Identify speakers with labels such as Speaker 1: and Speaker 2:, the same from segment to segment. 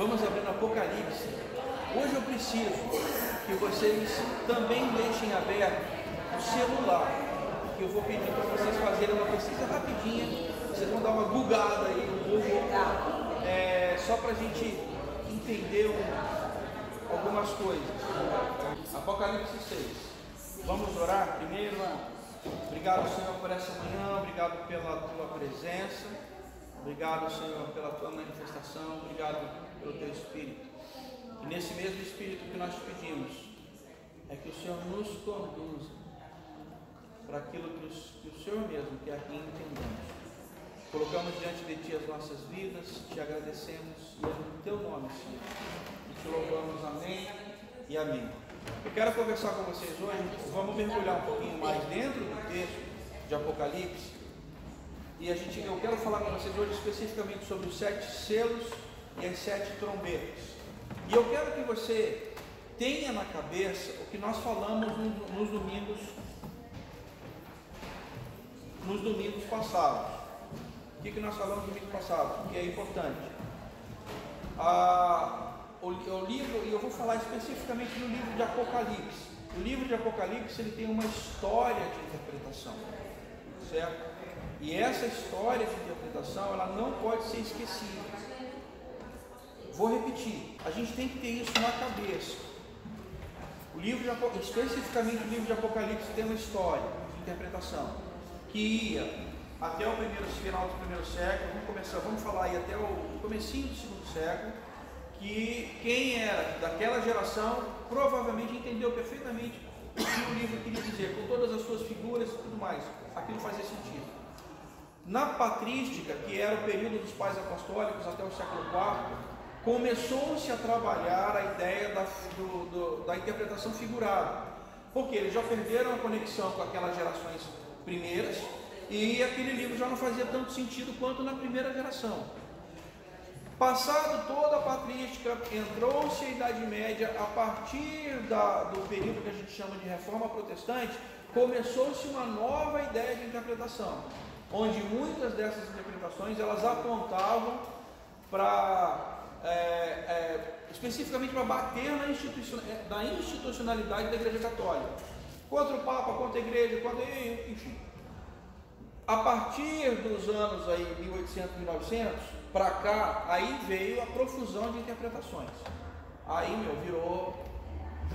Speaker 1: Vamos abrir no Apocalipse. Hoje eu preciso que vocês também deixem aberto o celular, que eu vou pedir para vocês fazerem uma pesquisa rapidinha. Vocês vão dar uma googada aí no Google, só para a gente entender algumas coisas. Apocalipse 6. Vamos orar primeiro. Obrigado, Senhor, por essa manhã. Obrigado pela tua presença. Obrigado, Senhor, pela tua manifestação. Obrigado pelo teu Espírito. E nesse mesmo Espírito que nós te pedimos, é que o Senhor nos conduza para aquilo que o Senhor mesmo quer que entendamos. Colocamos diante de Ti as nossas vidas, Te agradecemos e é no Teu nome, Senhor, e Te louvamos. Amém e amém. Eu quero conversar com vocês hoje. Vamos mergulhar um pouquinho mais dentro do texto de Apocalipse. E eu quero falar com vocês hoje especificamente sobre os 7 selos e as 7 trombetas. E eu quero que você tenha na cabeça o que nós falamos nos domingos passados. O que nós falamos no domingo passado? Que é importante. O livro, e eu vou falar especificamente no livro de Apocalipse. O livro de Apocalipse, ele tem uma história de interpretação, certo? E essa história de interpretação, ela não pode ser esquecida. Vou repetir, a gente tem que ter isso na cabeça. Especificamente o livro de Apocalipse tem uma história de interpretação que ia até o final do primeiro século. Vamos falar aí até o comecinho do segundo século, que quem era daquela geração provavelmente entendeu perfeitamente o que o livro queria dizer, com todas as suas figuras e tudo mais. Aquilo fazia sentido. Na patrística, que era o período dos pais apostólicos até o século IV, começou-se a trabalhar a ideia da interpretação figurada, porque eles já perderam a conexão com aquelas gerações primeiras e aquele livro já não fazia tanto sentido quanto na primeira geração. Passado toda a patrística, entrou-se a Idade Média. A partir do período que a gente chama de Reforma Protestante, começou-se uma nova ideia de interpretação, onde muitas dessas interpretações elas apontavam especificamente para bater na institucionalidade da Igreja Católica, contra o Papa, contra a Igreja, enfim. A partir dos anos aí 1800, 1900 para cá, aí veio a profusão de interpretações. Aí virou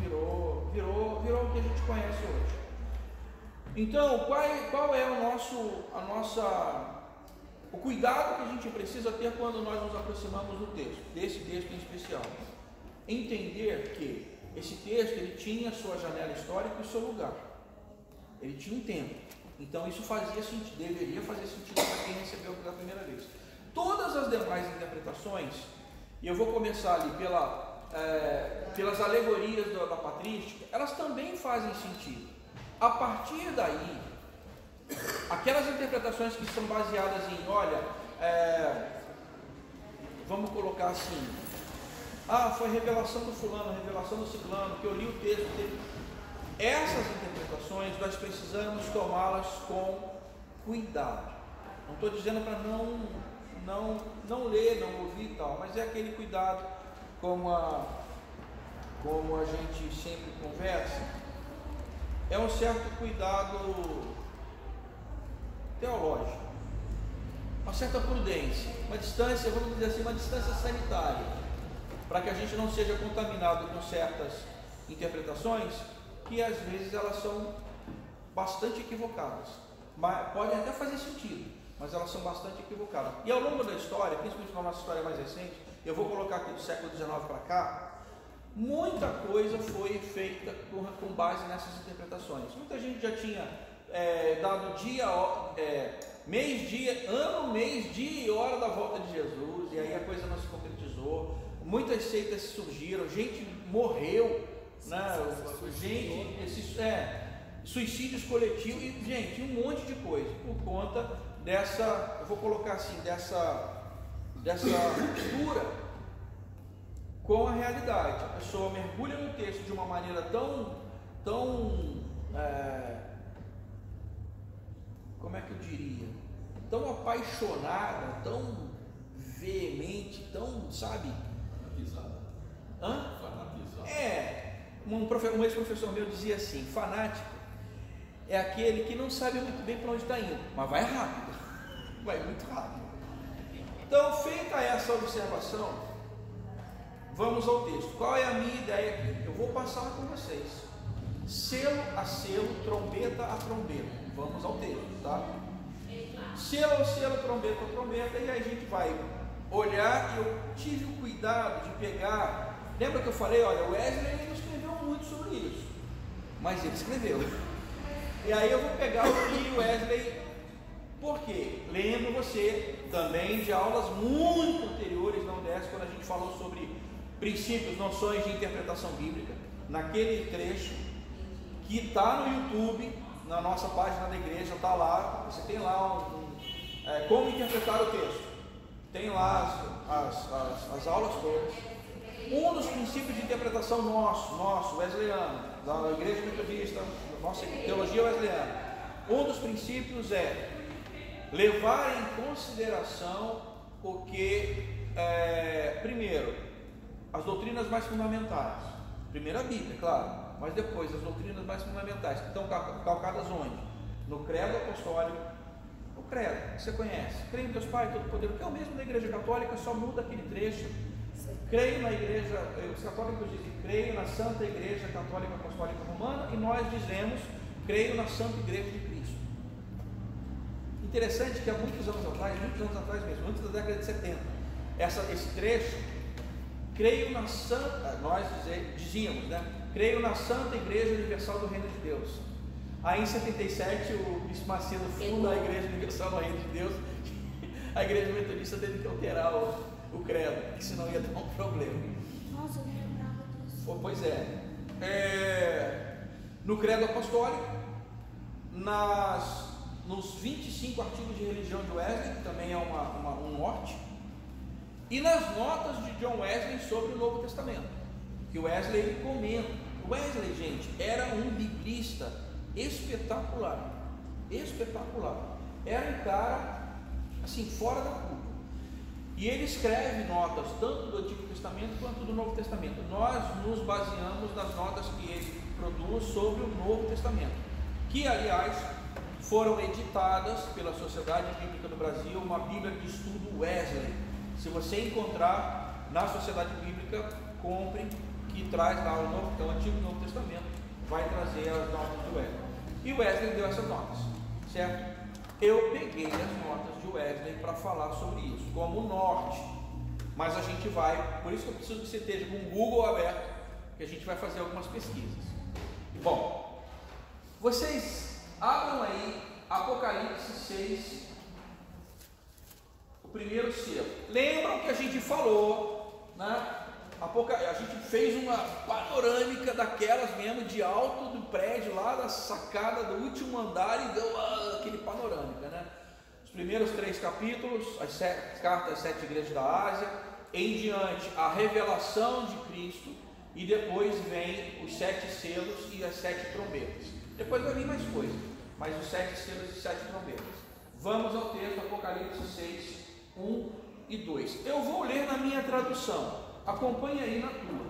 Speaker 1: o que a gente conhece hoje. Então, qual é o cuidado que a gente precisa ter quando nós nos aproximamos desse texto em especial? Entender que esse texto ele tinha sua janela histórica e seu lugar. Ele tinha um tempo. Então isso deveria fazer sentido para quem recebeu pela primeira vez. Todas as demais interpretações, e eu vou começar ali pelas alegorias da patrística, elas também fazem sentido. A partir daí, aquelas interpretações que são baseadas em, vamos colocar assim, foi revelação do fulano, revelação do ciclano, que eu li o texto dele. Essas interpretações nós precisamos tomá-las com cuidado. Não estou dizendo para não ler, não ouvir e tal, mas é aquele cuidado como a gente sempre conversa, é um certo cuidado teológico, uma certa prudência, uma distância, vamos dizer assim, uma distância sanitária, para que a gente não seja contaminado com certas interpretações que às vezes elas são bastante equivocadas, mas podem até fazer sentido, mas elas são bastante equivocadas. E ao longo da história, principalmente na nossa história mais recente, eu vou colocar aqui do século XIX para cá, muita coisa foi feita com base nessas interpretações. Muita gente já tinha dado mês, dia, ano, mês, dia e hora da volta de Jesus, e aí a coisa não se concretizou. Muitas seitas surgiram, gente morreu, né? Suicídios coletivos e, gente, um monte de coisa por conta dessa, eu vou colocar assim, dessa ruptura com a realidade. A pessoa mergulha no texto de uma maneira tão como é que eu diria, tão apaixonada, tão veemente, tão, sabe,
Speaker 2: Fanatizada.
Speaker 1: Hã?
Speaker 2: Fanatizada.
Speaker 1: Um ex-professor meu dizia assim: fanático é aquele que não sabe muito bem para onde está indo, mas vai rápido, vai muito rápido. Então, feita essa observação, vamos ao texto. Qual é a minha ideia aqui? Eu vou passar com vocês, selo a selo, trombeta a trombeta. Vamos ao texto, tá? Selo a selo, trombeta a trombeta, e aí a gente vai olhar. E eu tive o cuidado de pegar. Lembra que eu falei, olha, o Wesley não escreveu muito sobre isso, mas ele escreveu. E aí eu vou pegar o que o Wesley, por quê? Lembro você também de aulas muito anteriores na UDESC, quando a gente falou sobre princípios, noções de interpretação bíblica, naquele trecho que está no YouTube, na nossa página da igreja, está lá, você tem lá como interpretar o texto, tem lá as aulas todas. Um dos princípios de interpretação nosso, wesleyano, da igreja metodista, nossa teologia wesleyana, um dos princípios é levar em consideração o que, primeiro, as doutrinas mais fundamentais, primeiro a Bíblia, claro, mas depois as doutrinas mais fundamentais, que estão calcadas onde? No credo apostólico. O credo, que você conhece, creio em Deus Pai Todo-Poderoso, que é o mesmo da igreja católica, só muda aquele trecho. Creio na igreja, os católicos dizem, creio na Santa Igreja Católica Apostólica Romana, e nós dizemos, creio na Santa Igreja de Cristo. Interessante que há muitos anos atrás mesmo, antes da década de 70, esse trecho, creio na Santa, nós dizíamos, né? Creio na Santa Igreja Universal do Reino de Deus. Aí em 77 o Bispo Macedo funda a Igreja Universal do Reino de Deus. A Igreja Metodista teve que alterar o credo, porque senão ia dar um problema.
Speaker 3: Nossa, eu não lembrava disso.
Speaker 1: Pois é. No credo apostólico, nos 25 artigos de religião de Wesley, que também é um norte, e nas notas de John Wesley sobre o Novo Testamento, que Wesley ele comenta. Wesley, gente, era um biblista espetacular, era um cara assim, fora da curva, e ele escreve notas tanto do Antigo Testamento quanto do Novo Testamento. Nós nos baseamos nas notas que ele produz sobre o Novo Testamento, que aliás foram editadas pela Sociedade Bíblica do Brasil, uma Bíblia de estudo Wesley. Se você encontrar na Sociedade Bíblica, compre, que traz lá o Antigo e o Novo Testamento, vai trazer as notas de Wesley. E Wesley deu essas notas, certo? Eu peguei as notas de Wesley para falar sobre isso, como norte, mas a gente vai, por isso que eu preciso que você esteja com o Google aberto, que a gente vai fazer algumas pesquisas. Bom, vocês abram aí Apocalipse 6, o primeiro selo. Lembram que a gente falou, né? A gente fez uma panorâmica daquelas mesmo, de alto do prédio, lá da sacada do último andar, e deu aquele panorâmica, né? Os primeiros 3 capítulos, as cartas às 7 igrejas da Ásia, em diante a revelação de Cristo, e depois vem os 7 selos e as 7 trombetas. Depois vai vir mais coisa, mas os 7 selos e 7 trombetas. Vamos ao texto, Apocalipse 6, 1 e 2. Eu vou ler na minha tradução. Acompanhe aí na tua.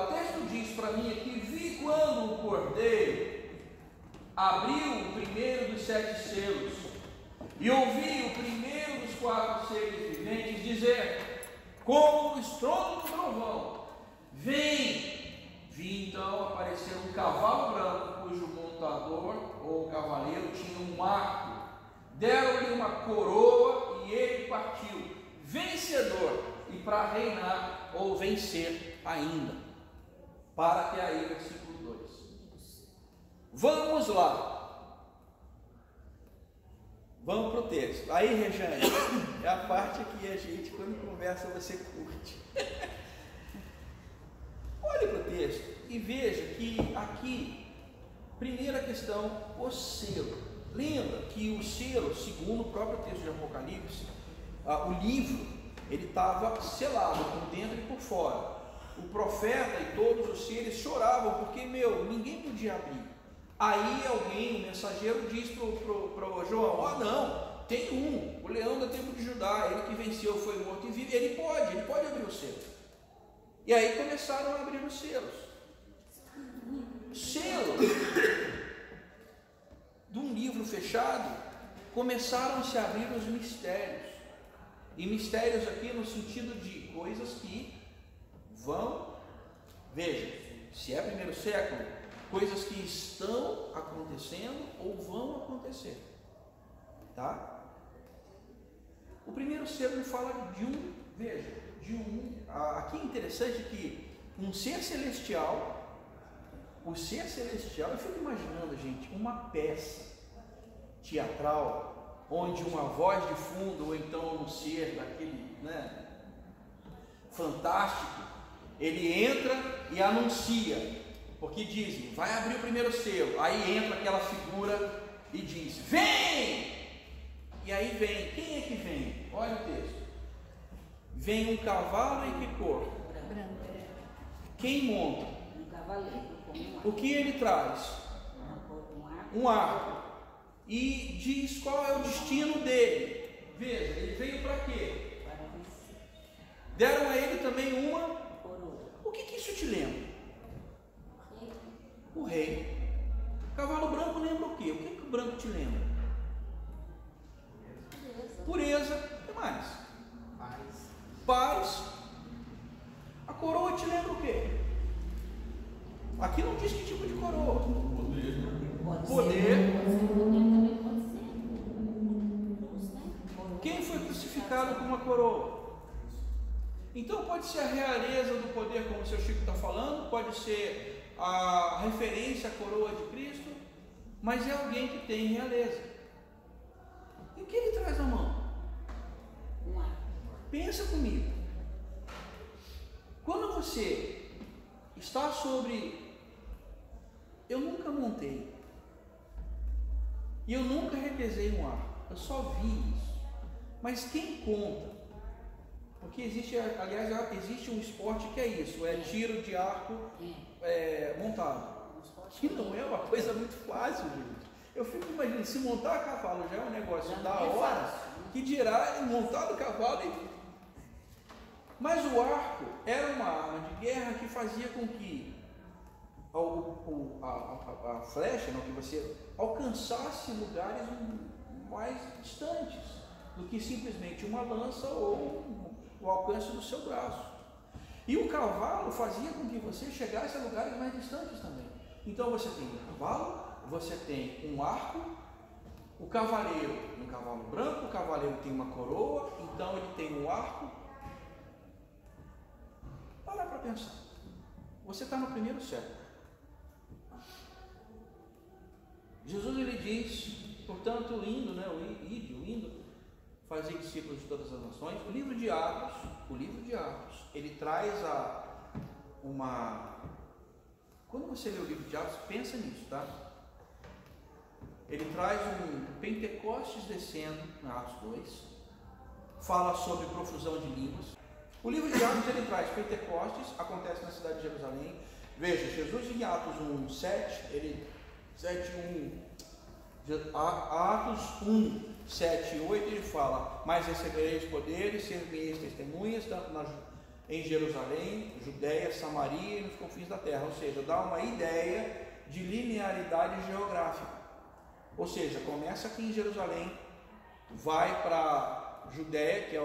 Speaker 1: O texto diz para mim aqui: vi quando o cordeiro abriu o primeiro dos 7 selos, e ouvi o primeiro dos 4 seres viventes dizer, como o estrondo do trovão, vem! Vi então aparecer um cavalo branco, cujo montador ou cavaleiro tinha um arco. Deram-lhe uma coroa e ele partiu, vencedor, e para reinar ou vencer ainda. Para até aí, versículo 2. Vamos lá. Vamos para o texto. Aí, Rejane, é a parte que a gente, quando conversa, você curte. Olhe para o texto e veja que aqui, primeira questão, o selo. Lembra que o selo, segundo o próprio texto de Apocalipse, o livro, ele estava selado por dentro e por fora. O profeta e todos os seres choravam porque, ninguém podia abrir. Aí alguém, o mensageiro, diz para o João: não, tem o leão da tribo de Judá, ele que venceu, foi morto e vive, ele pode abrir o selo. E aí começaram a abrir os selos. Selo de um livro fechado, começaram a se abrir os mistérios. E mistérios aqui no sentido de coisas que vão, veja, se é primeiro século, coisas que estão acontecendo ou vão acontecer, tá? O primeiro selo me fala de aqui é interessante que um ser celestial, o ser celestial, eu fico imaginando, gente, uma peça teatral, onde uma voz de fundo, ou então um ser daquele, fantástico, ele entra e anuncia, porque dizem, vai abrir o primeiro selo, aí entra aquela figura e diz, vem! E aí vem, quem é que vem? Olha o texto. Vem um cavalo em que cor?
Speaker 2: Branco.
Speaker 1: Quem monta?
Speaker 2: Um cavaleiro com um arco.
Speaker 1: O que ele traz? Um arco. E diz qual é o destino dele. Veja, ele veio para quê?
Speaker 2: Para vencer.
Speaker 1: Deram a ele também uma
Speaker 2: Coroa.
Speaker 1: O que isso te lembra? O rei. Cavalo branco lembra o quê? O que o branco te lembra? Pureza. O que mais? Paz. A coroa te lembra o quê? Aqui não diz que tipo de coroa. Poder. Quem foi crucificado com uma coroa? Então pode ser a realeza do poder, como o seu Chico está falando, pode ser a referência à coroa de Cristo, mas é alguém que tem realeza. E o que ele traz na mão? Pensa comigo. Quando você está sobre... Eu nunca montei. E eu nunca represei um arco. Eu só vi isso. Mas quem conta? Porque existe, aliás, existe um esporte que é isso, é tiro de arco montado. Que não é uma coisa muito fácil, gente. Eu fico imaginando, se montar a cavalo já é um negócio da hora, que dirá montar o cavalo. Mas o arco era uma arma de guerra que fazia com que a flecha, que você alcançasse lugares mais distantes do que simplesmente uma lança ou o alcance do seu braço. E o cavalo fazia com que você chegasse a lugares mais distantes também. Então você tem um cavalo, você tem um arco, o cavaleiro, um cavalo branco, o cavaleiro tem uma coroa, então ele tem um arco. Para pensar. Você está no primeiro século. Jesus ele diz, portanto, indo, fazer discípulos de todas as nações. O livro de Atos, ele traz quando você lê o livro de Atos, pensa nisso, tá? Ele traz um Pentecostes descendo, em Atos 2, fala sobre profusão de línguas. O livro de Atos ele traz Pentecostes, acontece na cidade de Jerusalém. Veja, Jesus em Atos 1, 7, Atos 1, 7 e 8, ele fala, mas recebereis poder e ser-me-eis testemunhas, tanto em Jerusalém, Judéia, Samaria e nos confins da terra. Ou seja, dá uma ideia de linearidade geográfica. Ou seja, começa aqui em Jerusalém, vai para Judéia, que é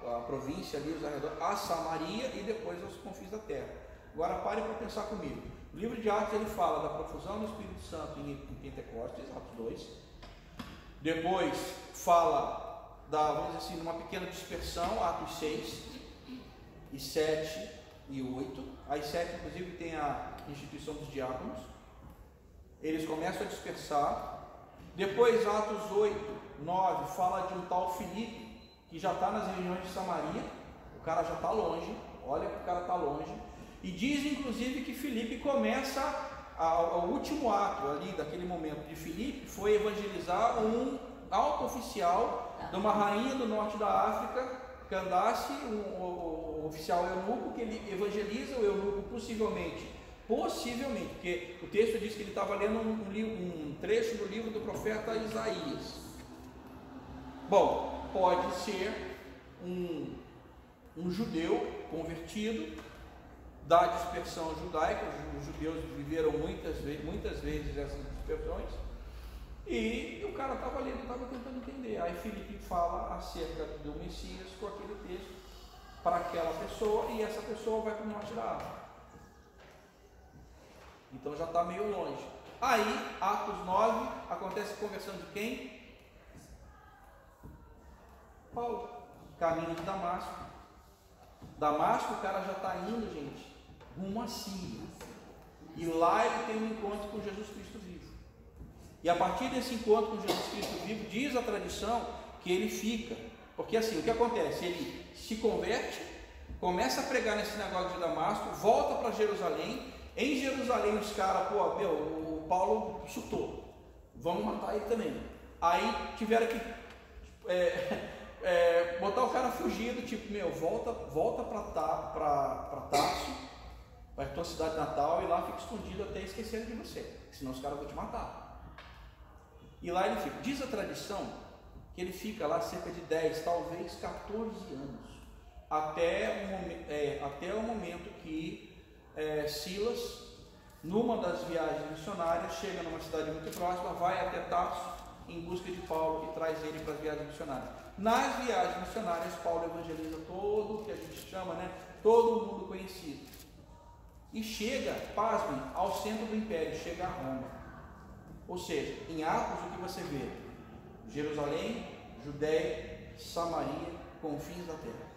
Speaker 1: a província ali, os arredores, a Samaria e depois aos confins da terra. Agora pare para pensar comigo. O livro de Atos ele fala da profusão do Espírito Santo em Pentecostes, Atos 2. Depois fala vamos dizer assim, uma pequena dispersão, Atos 6 e 7 e 8. Aí 7 inclusive tem a instituição dos diáconos. Eles começam a dispersar. Depois Atos 8, 9 fala de um tal Filipe, que já está nas regiões de Samaria. O cara já está longe, olha que o cara está longe. E diz inclusive que Filipe começa o último ato ali daquele momento de Filipe foi evangelizar um alto oficial de uma rainha do norte da África, Candace, o oficial eunuco, que ele evangeliza o eunuco possivelmente, porque o texto diz que ele estava lendo um trecho do livro do profeta Isaías. Bom, pode ser um judeu convertido da dispersão judaica. Os judeus viveram muitas vezes essas dispersões, e o cara estava lendo, estava tentando entender. Aí Filipe fala acerca do Messias com aquele texto para aquela pessoa, e essa pessoa vai para o norte da África. Então já está meio longe. Aí, Atos 9, acontece a conversão de quem? Paulo, caminho de Damasco. Damasco, o cara já está indo, gente, rumo a Síria. E lá ele tem um encontro com Jesus Cristo vivo. E a partir desse encontro com Jesus Cristo vivo, diz a tradição que ele fica. Porque assim, o que acontece? Ele se converte, começa a pregar nesse negócio de Damasco, volta para Jerusalém. Em Jerusalém os caras, o Paulo chutou, vamos matar ele também. Aí tiveram que botar o cara fugido, tipo, volta para Tarso, para a tua cidade natal, e lá fica escondido até esquecerem de você, senão os caras vão te matar. E lá ele fica. Diz a tradição que ele fica lá cerca de 10, talvez 14 anos, até o momento que Silas, numa das viagens missionárias, chega numa cidade muito próxima, vai até Tarso em busca de Paulo, que traz ele para as viagens missionárias. Nas viagens missionárias, Paulo evangeliza todo o que a gente chama, todo mundo conhecido, e chega, pasmem, ao centro do império, chega a Roma. Ou seja, em Atos o que você vê? Jerusalém, Judéia, Samaria, confins da terra.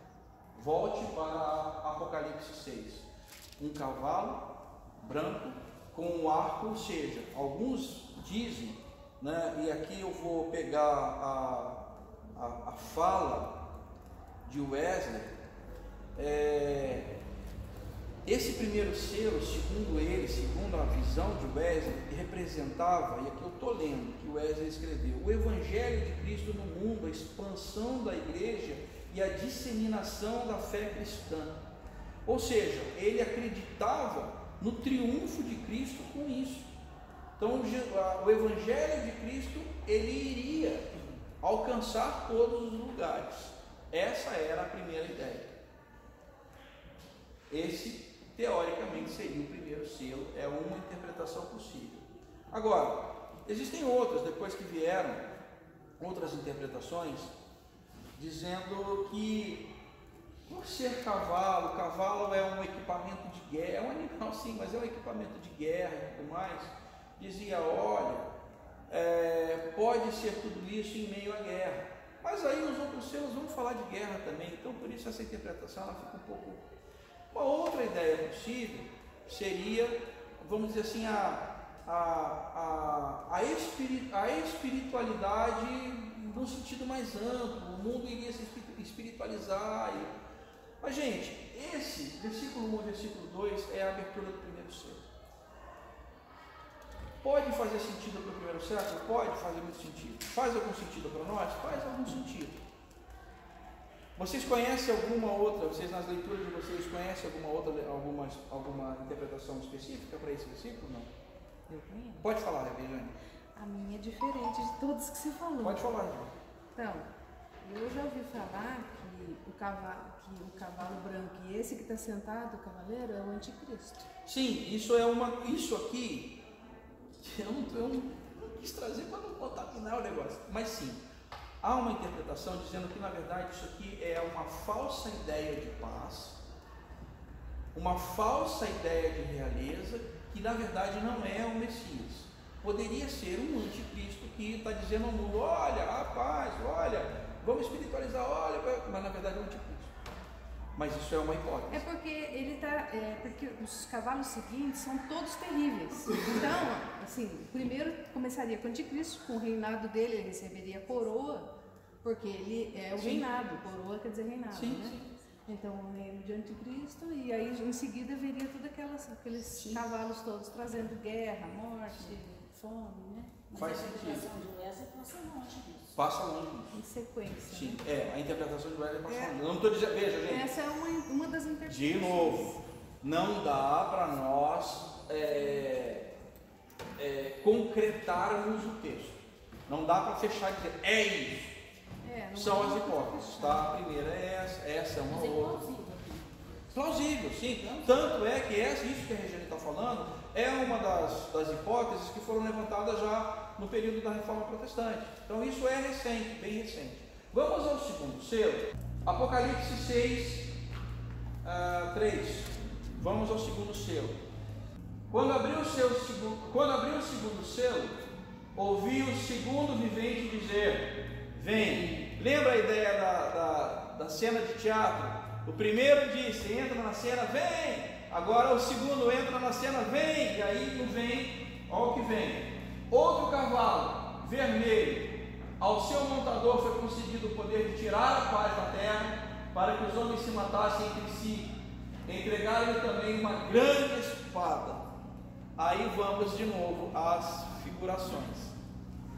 Speaker 1: Volte para Apocalipse 6. Um cavalo branco com um arco, ou seja, alguns dizem, e aqui eu vou pegar a fala de Wesley, esse primeiro selo, segundo a visão de Wesley, representava, e aqui eu estou lendo que Wesley escreveu, o Evangelho de Cristo no mundo, a expansão da igreja e a disseminação da fé cristã. Ou seja, ele acreditava no triunfo de Cristo com isso. Então o Evangelho de Cristo, ele iria alcançar todos os lugares. Essa era a primeira ideia. Esse, teoricamente, seria o primeiro selo. É uma interpretação possível. Agora, existem outras, depois que vieram, outras interpretações, dizendo que, por ser cavalo é um equipamento de guerra, é um animal sim, mas é um equipamento de guerra e tudo mais. Dizia, olha, pode ser tudo isso em meio à guerra. Mas aí nos outros selos vamos falar de guerra também, então por isso essa interpretação ela fica um pouco... Uma outra ideia possível seria, vamos dizer assim, a espiritualidade num sentido mais amplo. O mundo iria se espiritualizar. Mas, gente, esse versículo 1 e versículo 2 é a abertura do primeiro século. Pode fazer sentido para o primeiro século? Pode fazer muito sentido. Faz algum sentido para nós? Faz algum sentido. Vocês conhecem alguma outra, vocês nas leituras de vocês conhecem alguma interpretação específica para esse versículo? Não?
Speaker 2: Eu conheço.
Speaker 1: Pode falar, Rebeca.
Speaker 2: A minha é diferente de todos que você falou.
Speaker 1: Pode falar, Rebeca.
Speaker 2: Então, eu já ouvi falar que o cavalo branco e esse que está sentado, o cavaleiro, é o anticristo.
Speaker 1: Sim, isso aqui, eu não quis trazer para não contaminar o negócio, mas sim, há uma interpretação dizendo que na verdade isso aqui é uma falsa ideia de paz, uma falsa ideia de realeza, que na verdade não é o Messias. Poderia ser um anticristo que está dizendo ao mundo, olha, a paz, olha, vamos espiritualizar, olha, mas na verdade é um anticristo. Mas isso é uma hipótese.
Speaker 2: É porque porque os cavalos seguintes são todos terríveis. Então, assim, primeiro começaria com o anticristo, com o reinado dele, ele receberia a coroa, porque ele é o
Speaker 1: Sim.
Speaker 2: reinado, coroa quer dizer reinado,
Speaker 1: Sim,
Speaker 2: né?
Speaker 1: sim.
Speaker 2: Então, o reino de anticristo, e aí em seguida viria todos aqueles
Speaker 1: Sim.
Speaker 2: cavalos todos trazendo guerra, morte, fome, né?
Speaker 1: Faz
Speaker 4: Mas a
Speaker 1: sentido.
Speaker 4: interpretação de Wesley passa longe disso.
Speaker 1: Passa longe disso.
Speaker 2: Em sequência.
Speaker 1: Sim,
Speaker 2: Né?
Speaker 1: a interpretação de Wesley passa longe. Eu não estou dizendo, veja, gente.
Speaker 2: Essa é uma das interpretações.
Speaker 1: De novo, não dá para nós concretarmos o texto. Não dá para fechar e dizer, é isso. são as hipóteses, tá? A primeira é essa é uma outra. Plausível, sim. Tanto é que isso que a Regiane está falando é uma das hipóteses que foram levantadas já no período da Reforma Protestante. Então isso é recente, bem recente. Vamos ao segundo selo. Apocalipse 6, 3. Vamos ao segundo selo. Quando abriu o segundo selo, ouvi o segundo vivente dizer: vem. Lembra a ideia da cena de teatro? O primeiro disse: entra na cena, vem. Agora o segundo entra na cena, vem. E aí não vem, olha o que vem. Outro cavalo, vermelho. Ao seu montador foi concedido o poder de tirar a paz da terra, para que os homens se matassem entre si. Entregaram-lhe também uma grande espada. Aí vamos de novo às figurações.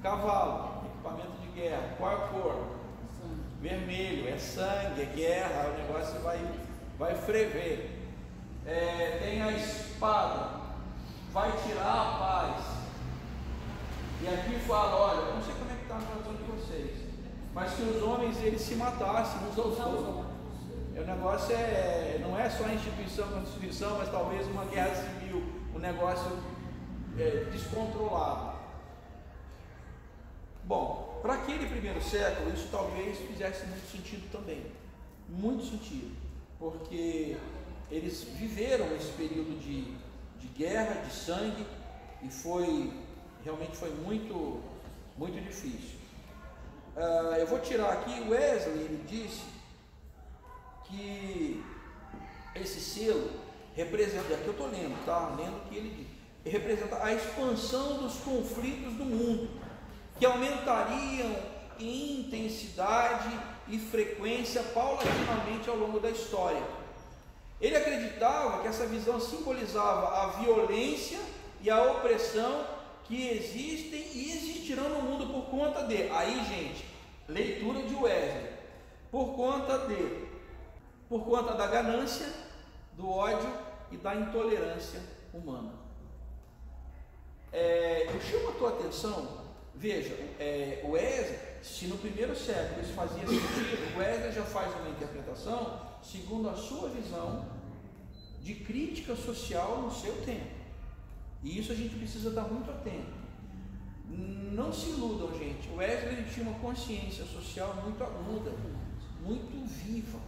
Speaker 1: Cavalo, equipamento de guerra. Qual é a cor? Vermelho, é sangue, é guerra, o negócio vai ferver. Tem a espada, vai tirar a paz. E aqui fala, olha, não sei como é que está a tradução de vocês, mas que os homens eles se matassem uns aos outros. O negócio não é só instituição contra instituição, mas talvez uma guerra civil, um negócio descontrolado. Bom, para aquele primeiro século, isso talvez fizesse muito sentido também, muito sentido, porque eles viveram esse período de guerra, de sangue, e realmente foi muito, muito difícil. Eu vou tirar aqui, Wesley, ele disse que esse selo representa, aqui eu estou lendo, tá? Lendo o que ele diz, representa a expansão dos conflitos do mundo, que aumentariam em intensidade e frequência paulatinamente ao longo da história. Ele acreditava que essa visão simbolizava a violência e a opressão que existem e existirão no mundo por conta de, aí gente, leitura de Wesley, por conta da ganância, do ódio e da intolerância humana. Eu chamo a tua atenção, veja, Wesley, se no primeiro século isso fazia sentido, Wesley já faz uma interpretação segundo a sua visão de crítica social no seu tempo. E isso a gente precisa estar muito atento. Não se iludam, gente. O Wesley tinha uma consciência social muito aguda, muito viva.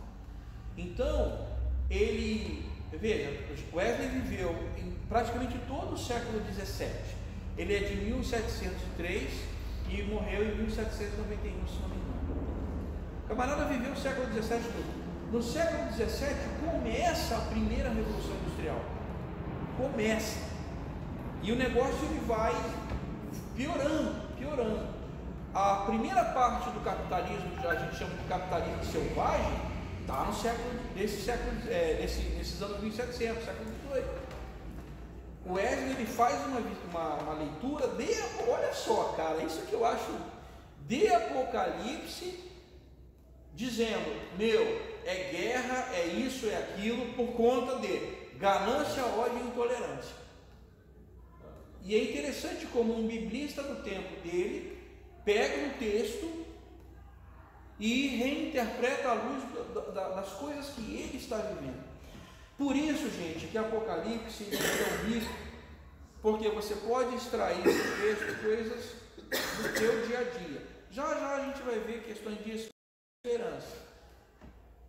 Speaker 1: Então, Wesley viveu em praticamente todo o século XVII. Ele é de 1703 e morreu em 1791, se não me engano. O camarada viveu o século XVII todo. No século XVII começa a primeira Revolução Industrial. E o negócio ele vai piorando. A primeira parte do capitalismo, que a gente chama de capitalismo selvagem, está nesses anos 1700, século XVIII. O Wesley ele faz uma leitura olha só, cara, isso que eu acho de Apocalipse, dizendo, é guerra, é isso, é aquilo, por conta de ganância, ódio e intolerância. E é interessante como um biblista do tempo dele pega um texto e reinterpreta à luz das coisas que ele está vivendo. Por isso, gente, que Apocalipse é tão rico, porque você pode extrair do texto coisas do teu dia a dia. Já a gente vai ver questões de esperança,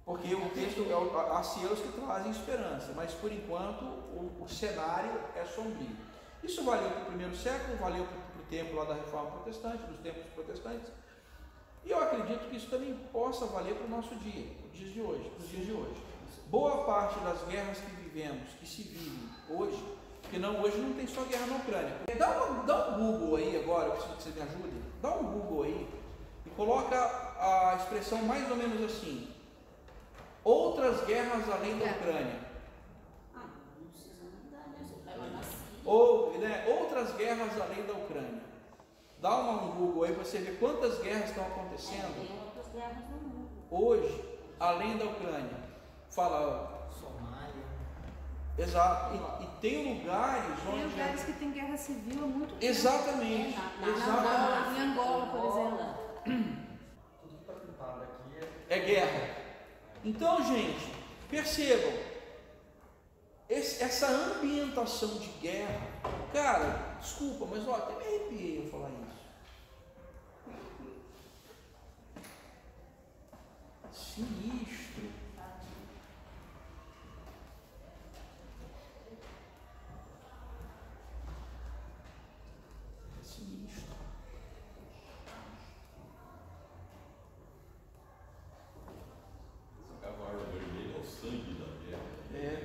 Speaker 1: porque o texto há selos que trazem esperança, mas por enquanto o cenário é sombrio. Isso valeu para o primeiro século, valeu para o tempo lá da Reforma Protestante, dos tempos protestantes, e eu acredito que isso também possa valer para o nosso dia, os dias de hoje. Boa parte das guerras que vivemos, que se vivem hoje, porque hoje não tem só guerra na Ucrânia. Dá um Google aí agora, eu preciso que você me ajude, dá um Google aí e coloca a expressão mais ou menos assim: outras guerras além da Ucrânia. Outras guerras além da Ucrânia. Dá um Google aí para você ver quantas guerras estão acontecendo
Speaker 4: tem outras guerras no mundo
Speaker 1: hoje, além da Ucrânia. Fala
Speaker 5: Somália.
Speaker 1: Exato. E tem lugares onde.
Speaker 2: Tem lugares que tem guerra civil há muito tempo.
Speaker 1: Exatamente.
Speaker 2: Em Angola, por exemplo.
Speaker 1: guerra. Então, gente, percebam, essa ambientação de guerra, cara, desculpa, mas ó, até me arrepiei eu falar isso. Sinistro. Sinistro.
Speaker 5: Esse cavalo vermelho é o sangue da guerra.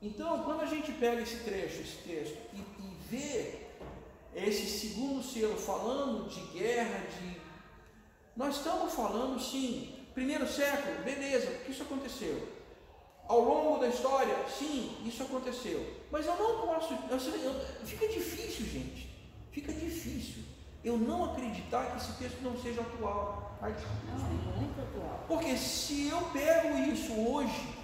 Speaker 1: Então, quando a gente pega esse trecho, esse texto, e vê esse segundo selo falando de guerra, nós estamos falando, sim, primeiro século, beleza, porque isso aconteceu. Ao longo da história, sim, isso aconteceu. Mas eu não posso, fica difícil, gente, fica difícil eu não acreditar que esse texto não seja atual.
Speaker 4: Não, é muito atual.
Speaker 1: Porque se eu pego isso hoje,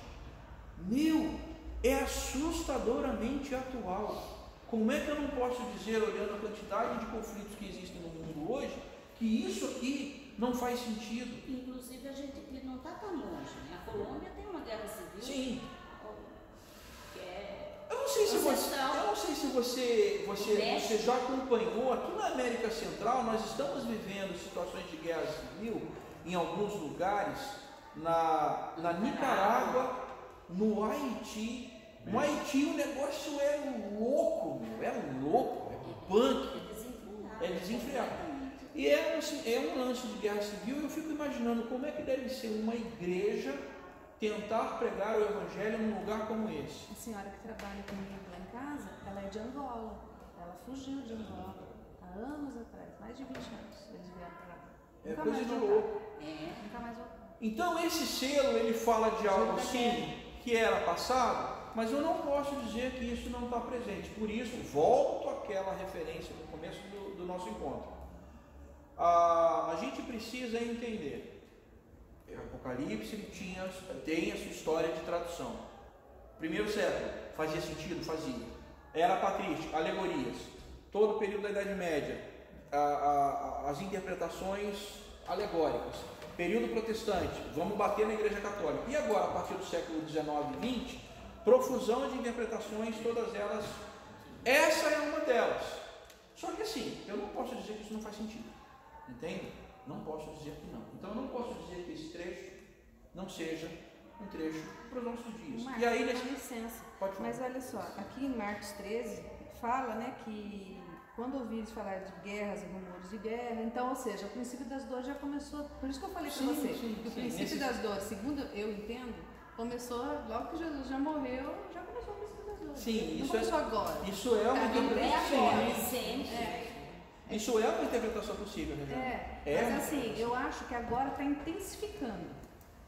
Speaker 1: é assustadoramente atual. Como é que eu não posso dizer, olhando a quantidade de conflitos que existem no mundo hoje, que isso aqui não faz sentido?
Speaker 4: Inclusive, a gente aqui não está tão longe, né? A Colômbia tem uma guerra civil.
Speaker 1: Sim.
Speaker 4: Que é
Speaker 1: Eu não sei se você já acompanhou, aqui na América Central nós estamos vivendo situações de guerra civil em alguns lugares, na Nicarágua, no Haiti. No Haiti o negócio é louco, é punk, é desenfreado. E é um lance de guerra civil, e eu fico imaginando como é que deve ser uma igreja tentar pregar o evangelho num lugar como esse.
Speaker 2: A senhora que trabalha comigo lá em casa, ela é de Angola. Ela fugiu de Angola há anos atrás, mais de 20 anos. Eles vieram para lá.
Speaker 1: É coisa de louco.
Speaker 2: Nunca mais voltaram.
Speaker 1: Então esse selo, ele fala de algo assim que era passado, mas eu não posso dizer que isso não está presente. Por isso, volto àquela referência no começo do nosso encontro. A gente precisa entender. O Apocalipse tem a sua história de tradução. Primeiro século, fazia sentido? Fazia. Era patrística, alegorias. Todo o período da Idade Média, as interpretações alegóricas. Período protestante, vamos bater na Igreja Católica. E agora, a partir do século XIX e XX, profusão de interpretações, todas elas. Essa é uma delas. Só que assim, eu não posso dizer que isso não faz sentido. Entende? Não posso dizer que não. Então eu não posso dizer que esse trecho não seja um trecho para os nossos dias.
Speaker 2: Marcos,
Speaker 1: e aí,
Speaker 2: com licença,
Speaker 1: pode falar.
Speaker 2: mas olha só, aqui em Marcos 13 fala, né, que quando ouvires falar de guerras e rumores de guerra, então, ou seja, o princípio das dores já começou. Por isso que eu falei para você, que o princípio das dores, segundo eu entendo, começou logo que Jesus já morreu, já começou o princípio das dores.
Speaker 1: Sim,
Speaker 2: não
Speaker 1: isso
Speaker 2: começou agora.
Speaker 1: Isso é uma
Speaker 4: sempre.
Speaker 1: Isso é uma interpretação possível, né?
Speaker 2: Mas assim, eu acho que agora está intensificando,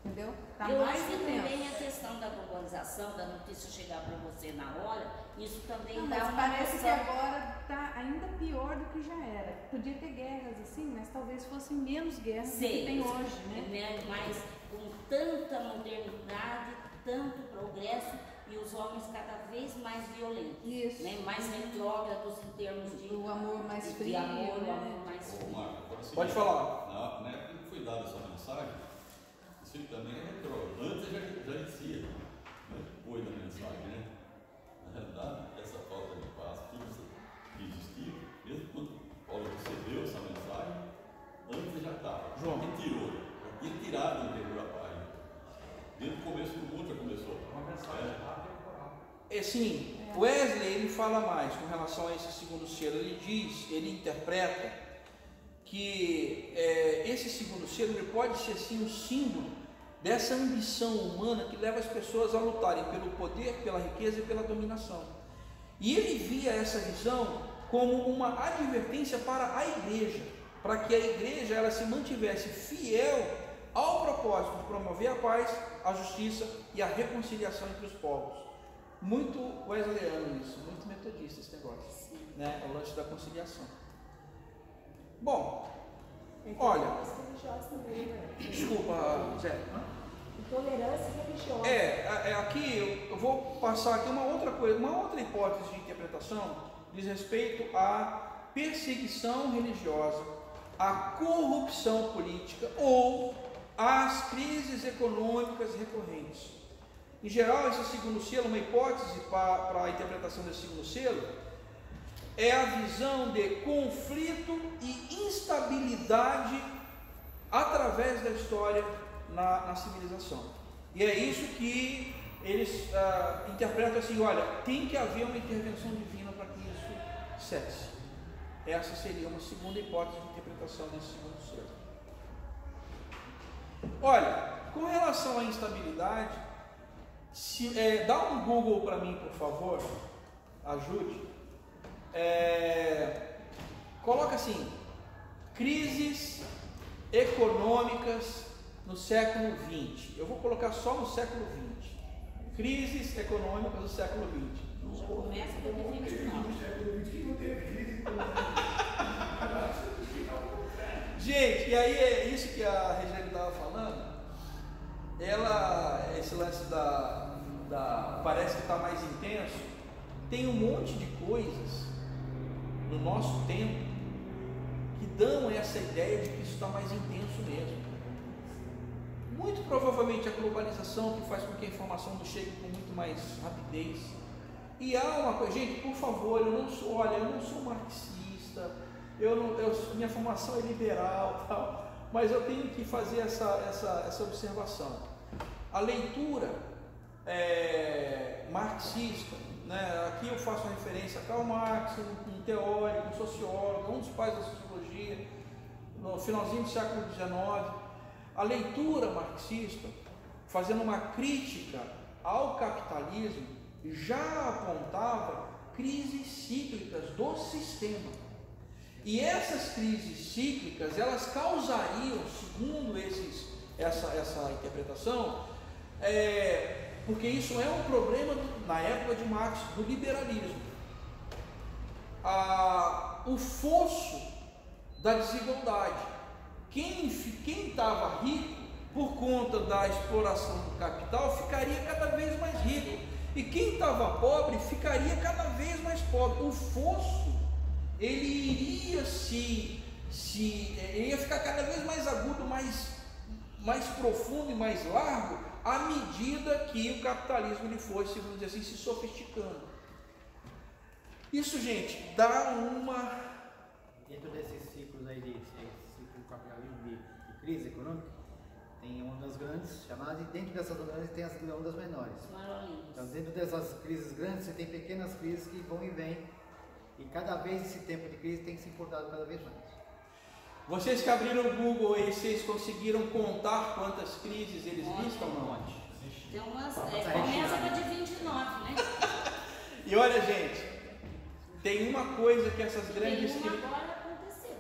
Speaker 2: entendeu? Está
Speaker 4: Eu
Speaker 2: mais
Speaker 4: acho que
Speaker 2: intenso.
Speaker 4: também a questão da globalização, da notícia chegar para você na hora, isso também
Speaker 2: Não,
Speaker 4: dá
Speaker 2: mas
Speaker 4: uma
Speaker 2: parece que
Speaker 4: noção.
Speaker 2: agora está ainda pior do que já era. Podia ter guerras assim, mas talvez fossem menos guerras do que tem hoje, né?
Speaker 4: Mas com tanta modernidade, tanto progresso e os homens cada vez mais violentos.
Speaker 2: Isso.
Speaker 4: Né? Mais retrógrados em termos de
Speaker 2: O amor mais
Speaker 4: de
Speaker 2: frio,
Speaker 4: amor,
Speaker 2: né?
Speaker 4: o amor mais
Speaker 5: Ô,
Speaker 4: frio.
Speaker 5: Marco, agora é o seguinte,
Speaker 1: Pode falar.
Speaker 5: Na época que foi dada essa mensagem, isso aí também é retrógrado. Antes já existia, né? Depois da mensagem, né? Na realidade, essa falta de paz que existia, mesmo quando Paulo recebeu essa mensagem, antes já estava.
Speaker 1: João.
Speaker 5: Retirou. Já tinha tirado o interior da paz. Desde o começo do mundo já começou.
Speaker 6: Uma mensagem atemporal.
Speaker 1: Sim, Wesley ele fala mais com relação a esse segundo selo. Ele interpreta que esse segundo selo ele pode ser sim um símbolo dessa ambição humana que leva as pessoas a lutarem pelo poder, pela riqueza e pela dominação. E ele via essa visão como uma advertência para a igreja, para que a igreja ela se mantivesse fiel ao propósito de promover a paz, a justiça e a reconciliação entre os povos. Muito wesleyano isso, muito metodista esse negócio, né? O lance da conciliação. Bom, olha,
Speaker 3: religiosa também, né?
Speaker 1: desculpa, Zé.
Speaker 3: Intolerância religiosa.
Speaker 1: Aqui eu vou passar aqui uma outra coisa, uma outra hipótese de interpretação diz respeito à perseguição religiosa, à corrupção política ou às crises econômicas recorrentes. Em geral, esse segundo selo, uma hipótese para a interpretação desse segundo selo, é a visão de conflito e instabilidade através da história na civilização. E é isso que eles interpretam assim: olha, tem que haver uma intervenção divina para que isso cesse. Essa seria uma segunda hipótese de interpretação desse segundo selo. Olha, com relação à instabilidade, dá um Google para mim, por favor, ajude. Coloca assim: crises econômicas no século XX. Eu vou colocar só no século XX. Crises econômicas do século XX.
Speaker 4: Já começa pelo 29.
Speaker 1: Gente, e aí é isso que a Regiane estava falando. Esse lance parece que está mais intenso. Tem um monte de coisas no nosso tempo que dão essa ideia de que isso está mais intenso mesmo. Muito provavelmente a globalização, que faz com que a informação nos chegue com muito mais rapidez. E há uma coisa, gente, por favor, eu não sou marxista, minha formação é liberal, tal, mas eu tenho que fazer essa observação. A leitura marxista, né? Aqui eu faço uma referência a Karl Marx, um teórico, um sociólogo, um dos pais da sociologia, no finalzinho do século XIX. A leitura marxista, fazendo uma crítica ao capitalismo, já apontava crises cíclicas do sistema. E essas crises cíclicas, elas causariam, segundo essa interpretação, porque isso é um problema na época de Marx, do liberalismo. O fosso da desigualdade. Quem estava rico por conta da exploração do capital ficaria cada vez mais rico, e quem estava pobre ficaria cada vez mais pobre. O fosso, ele iria ele ia ficar cada vez mais agudo, mais profundo e mais largo, à medida que o capitalismo ele fosse, vamos dizer assim, se sofisticando. Isso, gente, dá uma...
Speaker 6: Dentro desses ciclos aí, ciclo do capitalismo de crise econômica, tem ondas grandes chamadas, e dentro dessas ondas grandes tem as ondas menores. Então, dentro dessas crises grandes, você tem pequenas crises que vão e vêm, e cada vez esse tempo de crise tem se importado cada vez mais.
Speaker 1: Vocês que abriram o Google aí, vocês conseguiram contar quantas crises eles listam? Não?
Speaker 4: Tem umas, começa com a de 29, né?
Speaker 1: E olha, gente, tem uma coisa que essas grandes
Speaker 4: crises...
Speaker 1: crises...
Speaker 4: agora aconteceu.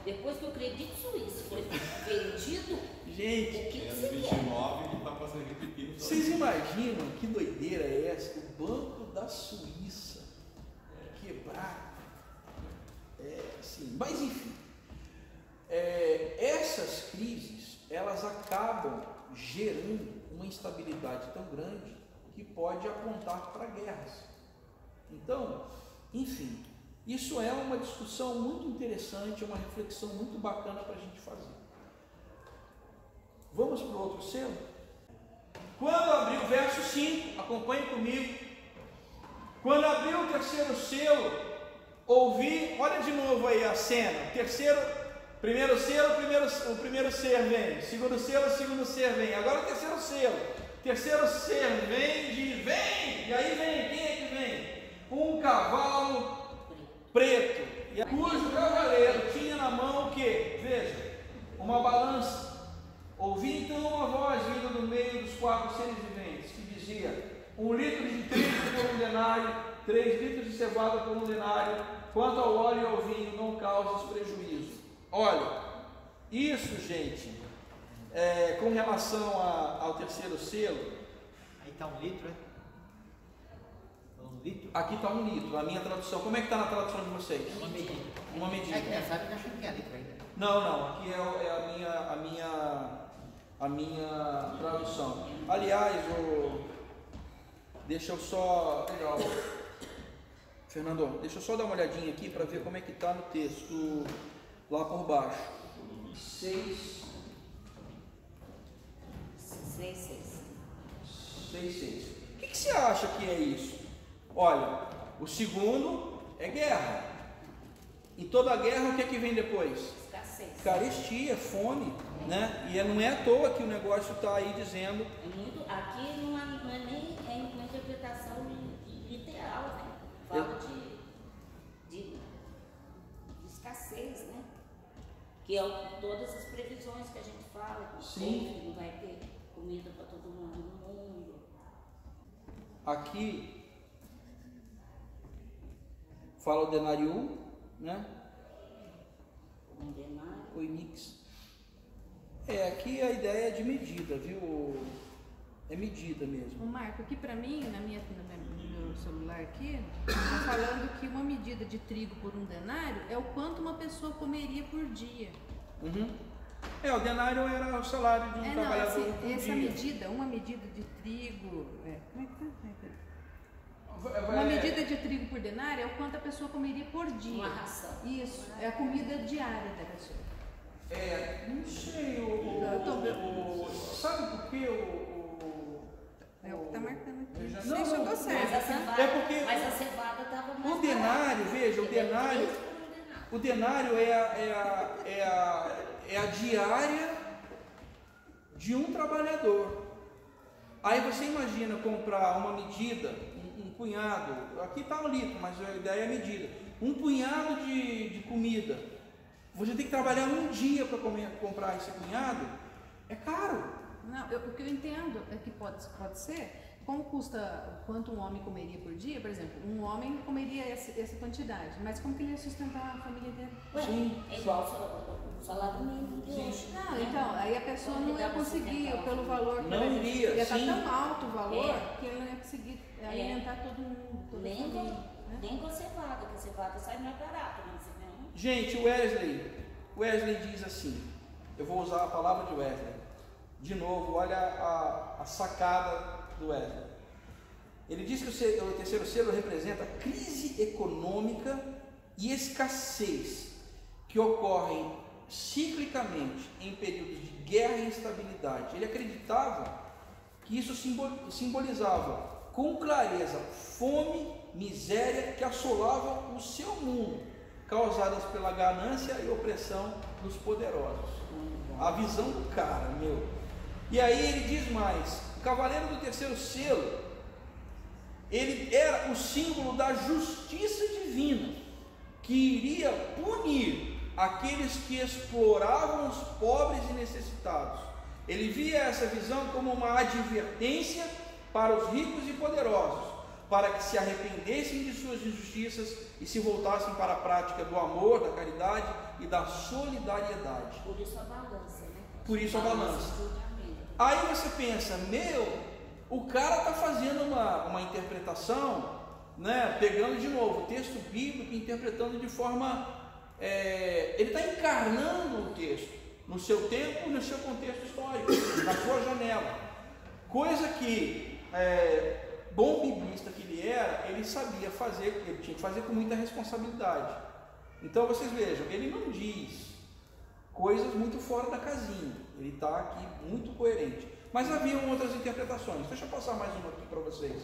Speaker 4: Depois que o Credit Suisse foi vendido...
Speaker 1: Gente,
Speaker 4: o que
Speaker 5: é
Speaker 4: você
Speaker 5: 29 ele está passando repetindo.
Speaker 1: vocês imaginam que doideira é essa? O Banco da Suíça quebrar. Assim, mas enfim, essas crises, elas acabam gerando uma instabilidade tão grande que pode apontar para guerras. Então, enfim, isso é uma discussão muito interessante, uma reflexão muito bacana para a gente fazer. Vamos para o outro selo? Quando abrir o verso 5, acompanhe comigo. Quando abrir o terceiro selo, ouvi, olha de novo aí a cena. Primeiro selo, o primeiro ser vem. Segundo selo, o segundo ser vem. Agora o terceiro selo. Terceiro ser vem, vem. E aí vem, quem é que vem? Um cavalo preto. E cujo cavaleiro tinha na mão o quê? Veja, uma balança. Ouvi então uma voz vinda do meio dos 4 seres viventes, que dizia: 1 litro de trigo por 1 denário, 3 litros de cevada por 1 denário, quanto ao óleo e ao vinho, não causes prejuízo. Olha, isso, gente, com relação ao terceiro selo.
Speaker 6: Aí está 1 litro, é? 1 litro?
Speaker 1: Aqui está 1 litro, a minha tradução. Como é que está na tradução de vocês?
Speaker 6: Uma medida.
Speaker 1: Uma medida.
Speaker 6: É que nessa época eu achei que tinha litro ainda.
Speaker 1: Não, aqui é a minha tradução. Aliás, deixa eu só... Legal. Fernando, deixa eu só dar uma olhadinha aqui para ver como é que está no texto lá por baixo. 6,
Speaker 4: 6,6.
Speaker 1: 6,6. O que você acha que é isso? Olha, o segundo é guerra. Em toda guerra, o que é que vem depois?
Speaker 4: Escassez.
Speaker 1: Carestia, fome, né? E não é à toa que o negócio está aí dizendo.
Speaker 4: Aqui não é nem uma interpretação literal, né? Fala de escassez, né? Que é todas as previsões que a gente fala, que não vai ter comida para todo mundo no mundo.
Speaker 1: Aqui fala o denário, né?
Speaker 4: Um denário.
Speaker 1: O inix. Aqui a ideia é de medida, viu? É medida mesmo.
Speaker 2: O Marco, aqui para mim, no meu celular aqui, está falando que uma medida de trigo por um denário é o quanto uma pessoa comeria por dia.
Speaker 1: Uhum. O denário era o salário de um trabalhador por
Speaker 2: essa
Speaker 1: dia.
Speaker 2: medida, uma medida de trigo, como é que tá? Uma medida de trigo por denário é o quanto a pessoa comeria por dia.
Speaker 4: Uma ração.
Speaker 2: Isso, é a comida diária da pessoa.
Speaker 1: Não sei, sabe por quê?
Speaker 2: É o que está marcando aqui.
Speaker 1: Eu já-
Speaker 2: Não sei se eu tô certa.
Speaker 4: Mas a cevada estava mais
Speaker 1: O denário,
Speaker 4: barata.
Speaker 1: veja, o denário é a diária de um trabalhador. Aí você imagina comprar uma medida, um punhado, aqui está um litro, mas a ideia é a medida, um punhado de comida. Você tem que trabalhar um dia para comprar esse punhado, é caro.
Speaker 2: Não, o que eu entendo é que pode ser, como custa, quanto um homem comeria por dia, por exemplo, um homem comeria essa quantidade, mas como que ele ia sustentar a família inteira?
Speaker 1: Sim,
Speaker 4: É igual o salário mínimo de hoje.
Speaker 2: Não,
Speaker 4: né?
Speaker 2: então, aí a pessoa não ia conseguir, pelo valor que
Speaker 1: Não iria,
Speaker 2: ia estar
Speaker 1: sim.
Speaker 2: tão alto o valor que ele não ia conseguir alimentar todo mundo, toda a
Speaker 4: Nem
Speaker 2: família.
Speaker 4: nem com a cevada, que a cevada sai mais barata, né? Você vê, né?
Speaker 1: Gente, Wesley diz assim, eu vou usar a palavra de Wesley, de novo, olha a sacada do Wesley. Ele diz que o terceiro selo representa a crise econômica e escassez que ocorrem ciclicamente em períodos de guerra e instabilidade. Ele acreditava que isso simbolizava com clareza fome, miséria que assolavam o seu mundo, causadas pela ganância e opressão dos poderosos. A visão do cara, meu. E aí ele diz mais, o cavaleiro do terceiro selo, ele era o símbolo da justiça divina, que iria punir aqueles que exploravam os pobres e necessitados. Ele via essa visão como uma advertência para os ricos e poderosos, para que se arrependessem de suas injustiças e se voltassem para a prática do amor, da caridade e da solidariedade.
Speaker 4: Por isso a balança, né?
Speaker 1: Por isso a balança. Aí você pensa, o cara está fazendo uma interpretação, né, pegando de novo o texto bíblico, interpretando de forma, ele está encarnando o texto no seu tempo, no seu contexto histórico, na sua janela, coisa que bom biblista que ele era, ele sabia fazer, ele tinha que fazer com muita responsabilidade. Então vocês vejam, ele não diz coisas muito fora da casinha, ele está aqui muito coerente. Mas haviam outras interpretações. Deixa eu passar mais uma aqui para vocês.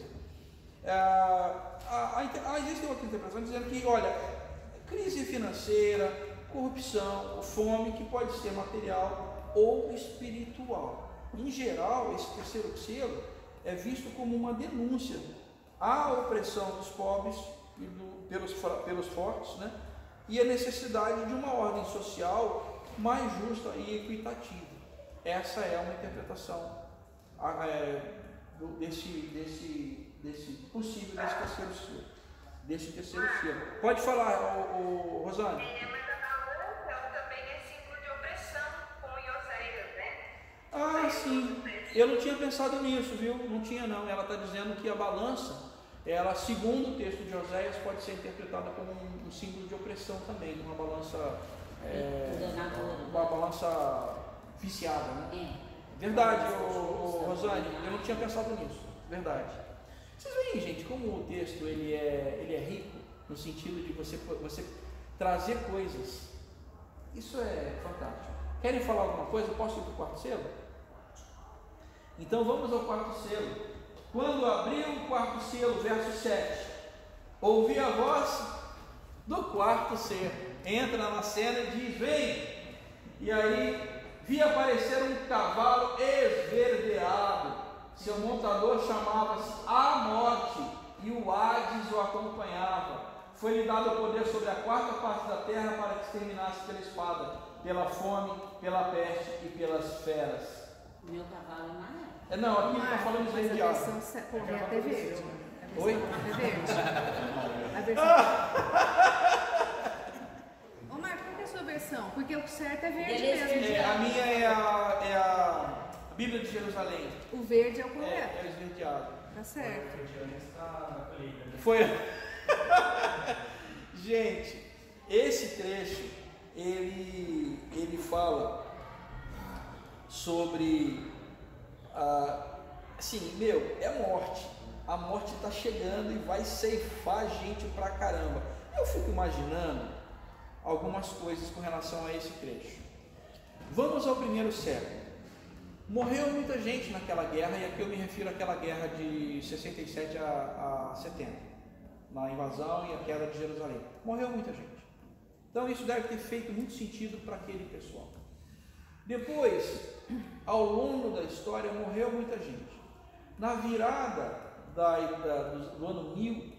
Speaker 1: Existem outras interpretações dizendo que, olha, crise financeira, corrupção, fome, que pode ser material ou espiritual. Em geral, esse terceiro selo é visto como uma denúncia à opressão dos pobres e pelos fortes, né? E a necessidade de uma ordem social mais justa e equitativa. Essa é uma interpretação desse possível desse terceiro selo. Pode falar, Rosane.
Speaker 7: Mas a balança também é símbolo de opressão, como em Oséias, né?
Speaker 1: Ah, sim. Eu não tinha pensado nisso, viu? Não tinha não. Ela está dizendo que a balança, ela, segundo o texto de Oséias, pode ser interpretada como um símbolo de opressão também, uma balança, uma balança viciada, né? Verdade, Rosane, eu não tinha pensado nisso. Verdade. Vocês veem, gente, como o texto ele é rico no sentido de você trazer coisas. Isso é fantástico. Querem falar alguma coisa? Posso ir para o quarto selo? Então vamos ao quarto selo. Quando abriu o quarto selo, verso 7, ouvi a voz do quarto selo. Entra na cena e diz: vem. E aí vi aparecer um cavalo esverdeado. Seu montador chamava-se A Morte, e o Hades o acompanhava. Foi-lhe dado o poder sobre a quarta parte da terra para que exterminasse pela espada, pela fome, pela peste e pelas feras.
Speaker 4: O meu cavalo é Mané.
Speaker 1: Não, aqui está falando
Speaker 2: Mas a
Speaker 1: esverdeado.
Speaker 2: versão correta é verde.
Speaker 1: Oi?
Speaker 2: É verde. A versão... Ô Marco, qual que é a sua versão? Porque o certo é verde mesmo.
Speaker 1: A minha é a Bíblia de Jerusalém.
Speaker 2: O verde é o correto.
Speaker 1: É esverdeado.
Speaker 2: Tá certo.
Speaker 1: Foi. Gente, esse trecho ele fala sobre assim, é morte. A morte está chegando e vai ceifar gente pra caramba. Eu fico imaginando algumas coisas com relação a esse trecho. Vamos ao primeiro século. Morreu muita gente naquela guerra, e aqui eu me refiro àquela guerra de 67 a 70, na invasão e a queda de Jerusalém. Morreu muita gente. Então isso deve ter feito muito sentido para aquele pessoal. Depois, ao longo da história, morreu muita gente. Na virada do ano 1000,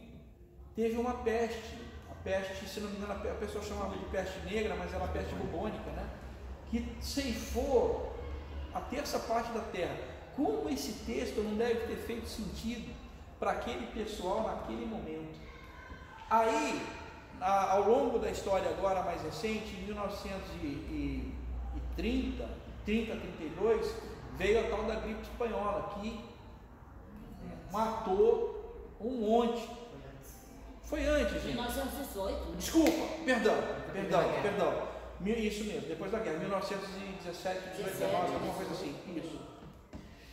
Speaker 1: teve uma peste. A peste, se não me engano, a pessoa chamava de peste negra, mas era a peste bubônica, né? Que ceifou a terça parte da terra. Como esse texto não deve ter feito sentido para aquele pessoal naquele momento? Aí, ao longo da história agora mais recente, em 1930, 32, veio a tal da gripe espanhola, que matou um monte. Foi antes, gente.
Speaker 4: 1918.
Speaker 1: Desculpa, perdão. Isso mesmo, depois da guerra, 1917, 18, 19, alguma coisa assim. Isso.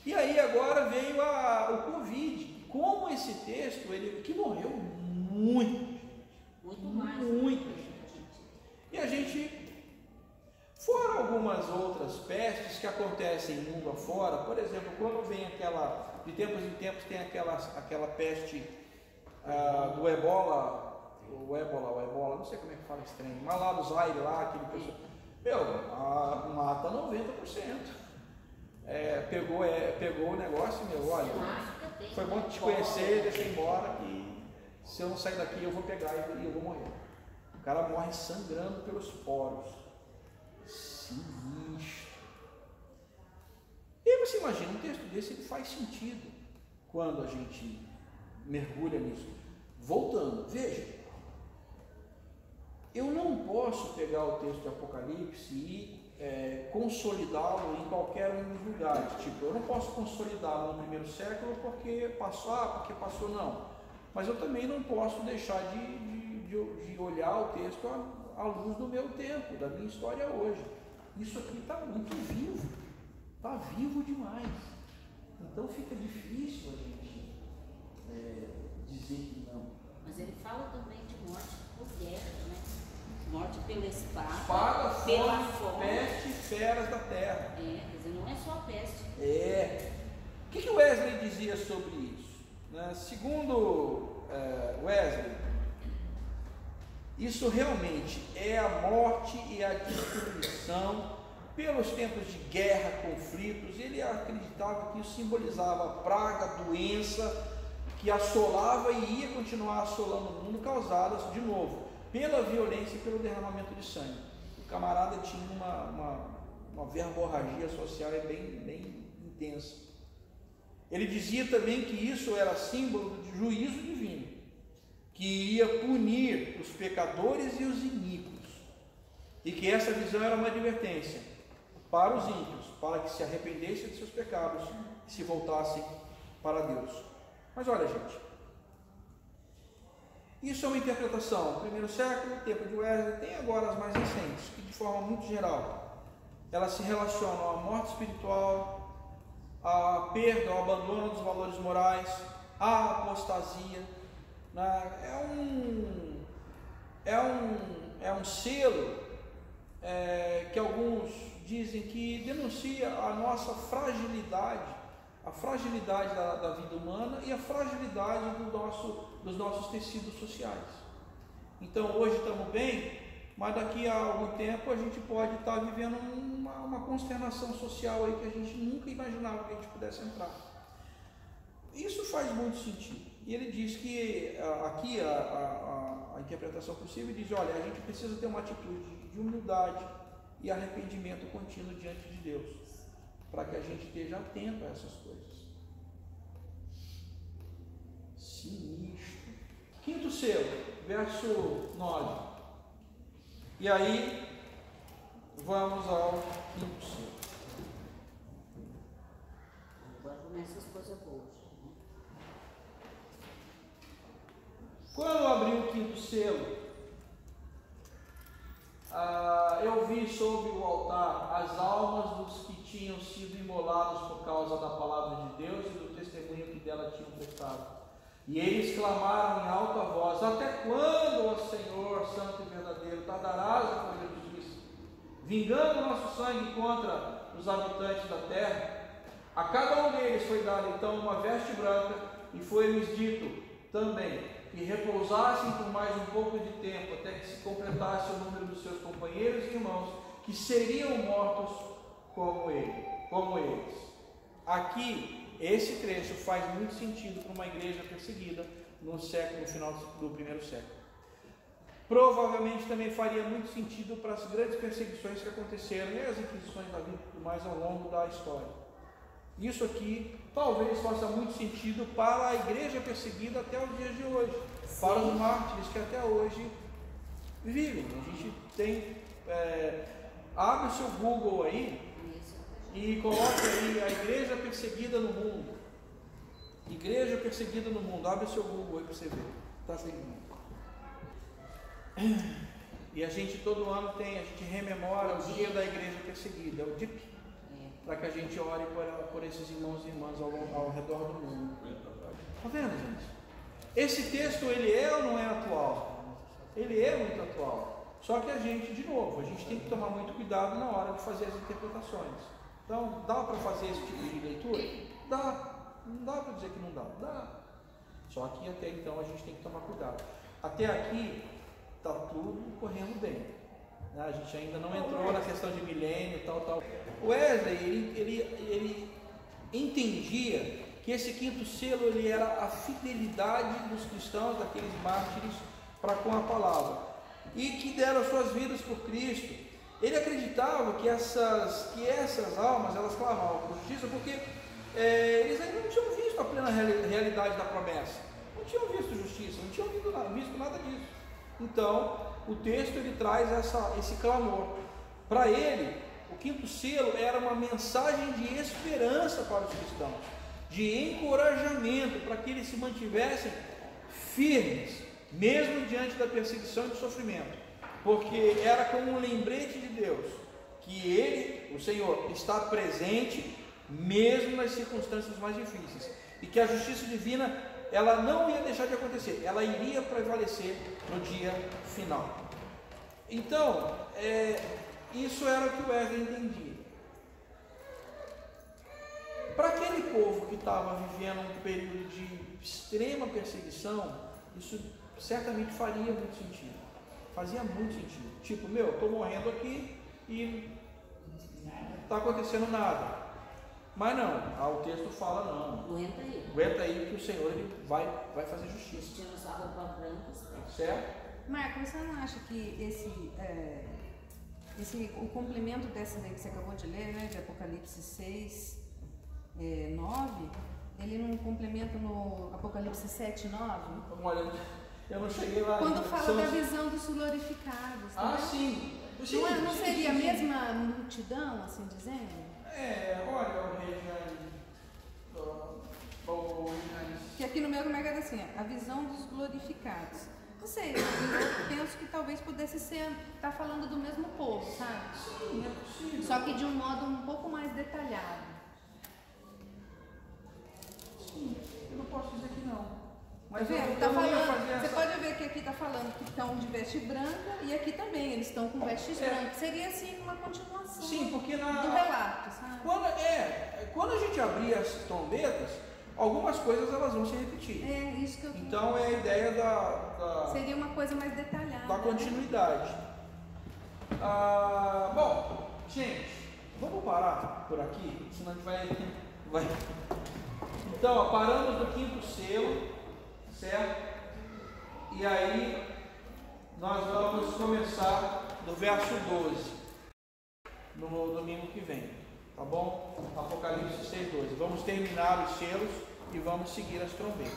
Speaker 1: E aí agora veio o Covid. Como esse texto, que morreu muito
Speaker 4: mais.
Speaker 1: Muita gente. E a gente, fora algumas outras pestes que acontecem mundo afora, por exemplo, quando vem de tempos em tempos tem aquela peste do ebola, não sei como é que fala esse trem, mas lá do Zaire, lá, aquele pessoal, mata 90%. Pegou o negócio, olha, foi bom te conhecer, deixa eu ir embora, que se eu não sair daqui eu vou pegar e eu vou morrer. O cara morre sangrando pelos poros. Sinistro. E aí você imagina, um texto desse ele faz sentido quando a gente mergulha nisso. Voltando, veja, eu não posso pegar o texto de Apocalipse e consolidá-lo em qualquer um dos lugares. Tipo, eu não posso consolidá-lo no primeiro século porque passou, não. Mas eu também não posso deixar de olhar o texto à luz do meu tempo, da minha história hoje. Isso aqui está muito vivo, está vivo demais. Então fica difícil a gente dizer que não.
Speaker 4: Mas ele fala também de morte por guerra, né? Morte pela espada,
Speaker 1: pela fome, peste e feras da terra.
Speaker 4: Quer dizer, não é só a peste.
Speaker 1: O que Wesley dizia sobre isso? Segundo Wesley, isso realmente é a morte e a destruição pelos tempos de guerra, conflitos. Ele acreditava que isso simbolizava a praga, doença que assolava e ia continuar assolando o mundo, causadas, de novo, pela violência e pelo derramamento de sangue. O camarada tinha uma verborragia social bem intensa. Ele dizia também que isso era símbolo de juízo divino, que ia punir os pecadores e os iníquos, e que essa visão era uma advertência para os ímpios, para que se arrependessem de seus pecados e se voltassem para Deus. Mas olha, gente, isso é uma interpretação do primeiro século, tempo de Wesley. Tem agora as mais recentes, que de forma muito geral, elas se relacionam à morte espiritual, à perda, ao abandono dos valores morais, à apostasia. É um selo que alguns dizem que denuncia a nossa fragilidade a fragilidade da vida humana e a fragilidade dos nossos tecidos sociais. Então hoje estamos bem, mas daqui a algum tempo a gente pode estar vivendo uma consternação social aí que a gente nunca imaginava que a gente pudesse entrar. Isso faz muito sentido. E ele diz que aqui a interpretação possível diz: olha, a gente precisa ter uma atitude de humildade e arrependimento contínuo diante de Deus, para que a gente esteja atento a essas coisas. Sinistro. Quinto selo, verso 9. E aí, vamos ao quinto selo.
Speaker 4: Agora começa as coisas boas.
Speaker 1: Quando eu abri o quinto selo, eu vi sobre o altar as almas dos que tinham sido imolados por causa da palavra de Deus e do testemunho que dela tinham prestado. E eles clamaram em alta voz: até quando, ó Senhor, santo e verdadeiro, tardarás a fazer justiça, vingando nosso sangue contra os habitantes da terra? A cada um deles foi dada então uma veste branca, e foi-lhes dito também que repousassem por mais um pouco de tempo, até que se completasse o número dos seus companheiros e irmãos, que seriam mortos como eles. Aqui, esse trecho faz muito sentido para uma igreja perseguida no final do primeiro século. Provavelmente também faria muito sentido para as grandes perseguições que aconteceram, e as inquisições da vida e tudo mais ao longo da história. Isso aqui talvez faça muito sentido para a igreja perseguida até os dias de hoje, para os mártires que até hoje vivem. A gente tem, abre o seu Google aí e coloque aí a igreja perseguida no mundo. Igreja perseguida no mundo, abre o seu Google aí para você ver. Tá seguindo. E a gente todo ano a gente rememora o dia da igreja perseguida, é o DIP. Para que a gente ore por esses irmãos e irmãs ao redor do mundo. Está vendo, gente? Esse texto, ele é ou não é atual? Ele é muito atual. Só que a gente, de novo, a gente tem que tomar muito cuidado na hora de fazer as interpretações. Então, dá para fazer esse tipo de leitura? Dá. Não dá para dizer que não dá. Dá. Só que até então a gente tem que tomar cuidado. Até aqui, está tudo correndo bem. A gente ainda não entrou na questão de milênio, tal. Wesley, ele entendia que esse quinto selo ele era a fidelidade dos cristãos, daqueles mártires, para com a palavra, e que deram suas vidas por Cristo. Ele acreditava que essas almas, elas clamavam por justiça, porque eles ainda não tinham visto a plena realidade da promessa, não tinham visto justiça, não tinham visto nada disso. Então, o texto ele traz esse clamor. Para ele, o quinto selo era uma mensagem de esperança para os cristãos, de encorajamento para que eles se mantivessem firmes, mesmo diante da perseguição e do sofrimento, porque era como um lembrete de Deus, que Ele, o Senhor, está presente mesmo nas circunstâncias mais difíceis, e que a justiça divina ela não ia deixar de acontecer, ela iria prevalecer no dia final. Então, isso era o que o Wesley entendia. Para aquele povo que estava vivendo um período de extrema perseguição, isso certamente faria muito sentido. Fazia muito sentido. Tipo, estou morrendo aqui e não está acontecendo nada. Mas não, o texto fala não. Aguenta aí que o Senhor ele vai fazer justiça. Certo?
Speaker 2: Marco, você não acha que o complemento dessa daí que você acabou de ler, né, de Apocalipse 6, 9, ele não complementa no Apocalipse 7, 9?
Speaker 1: Olha, eu não cheguei lá.
Speaker 2: Quando fala da visão dos glorificados.
Speaker 1: Ah, sim.
Speaker 2: Não seria a mesma multidão, assim dizendo?
Speaker 1: Olha o Regiane.
Speaker 2: Que aqui no meu é assim, a visão dos glorificados. Não sei, eu penso que talvez pudesse estar falando do mesmo povo, sabe?
Speaker 1: Sim, é possível.
Speaker 2: Só que de um modo um pouco mais detalhado.
Speaker 1: Sim, eu não posso dizer que não.
Speaker 2: Mas você pode ver que aqui está falando que estão de veste branca e aqui também, eles estão com vestes brancas. Seria assim uma continuação
Speaker 1: do
Speaker 2: relato, sabe?
Speaker 1: Quando quando a gente abrir as trombetas, algumas coisas elas vão se repetir.
Speaker 2: É isso que eu
Speaker 1: Então é a ideia
Speaker 2: seria uma coisa mais detalhada.
Speaker 1: da continuidade. Bom, gente, vamos parar por aqui, senão a gente vai... Então, ó, paramos no 5º selo, certo? E aí nós vamos começar do verso 12 no domingo que vem, tá bom? Apocalipse 6:12. Vamos terminar os selos e vamos seguir as trombetas.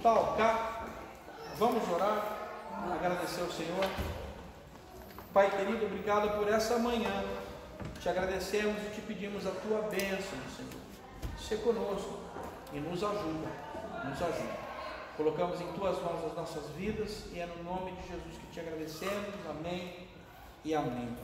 Speaker 1: Tá, ok? Vamos orar, agradecer ao Senhor. Pai querido, obrigado por essa manhã. Te agradecemos e te pedimos a tua bênção, Senhor. Seja conosco e nos ajuda, nos ajuda. Colocamos em tuas mãos as nossas vidas e é no nome de Jesus que te agradecemos. Amém e amém.